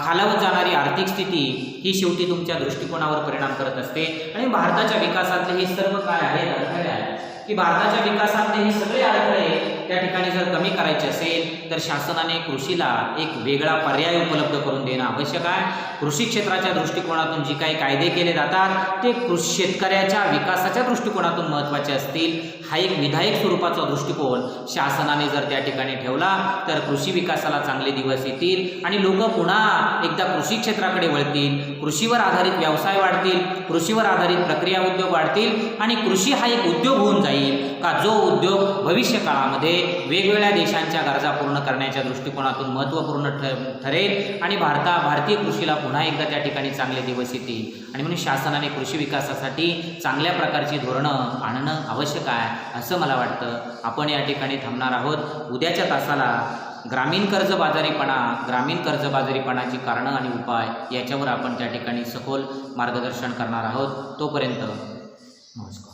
खालावत जाणारी आर्थिक स्थिती ही शेवटी तुमच्या दृष्टिकोनावर परिणाम करत असते. आणि भारताच्या विकासातले हे सर्व काय आहे अडथळे आहे की भारताच्या विकासातले हे सगळे अडथळे त्या ठिकाणी जर कमी करायचे असेल तर शासनाने कृषीला एक वेगळा पर्याय उपलब्ध करून देणं आवश्यक आहे. कृषी क्षेत्राच्या दृष्टिकोनातून जी काही कायदे केले जातात ते शेतकऱ्याच्या विकासाच्या दृष्टिकोनातून महत्त्वाचे असतील. हा एक विधायक स्वरूपाचा दृष्टिकोन शासनाने जर त्या ठिकाणी ठेवला तर कृषी विकासाला चांगले दिवस येतील आणि लोक पुन्हा एकदा कृषी क्षेत्राकडे वळतील, कृषीवर आधारित व्यवसाय वाढतील, कृषीवर आधारित प्रक्रिया उद्योग वाढतील आणि कृषी हा एक उद्योग होऊन जाईल का जो उद्योग भविष्य काळामध्ये वेगवेगळ्या देशांच्या गरजा पूर्ण करण्याच्या दृष्टिकोनातून महत्त्वपूर्ण ठरेल आणि भारतीय कृषीला पुन्हा एकदा त्या ठिकाणी चांगले दिवस येतील. आणि म्हणून शासनाने कृषी विकासासाठी चांगल्या प्रकारची धोरणं आणणं आवश्यक आहे असं मला वाटतं. आपण या ठिकाणी थांबणार आहोत. उद्याच्या तासाला ग्रामीण कर्जबाजारीपणाची कारणं आणि उपाय याच्यावर आपण त्या ठिकाणी सखोल मार्गदर्शन करणार आहोत. तोपर्यंत नमस्कार.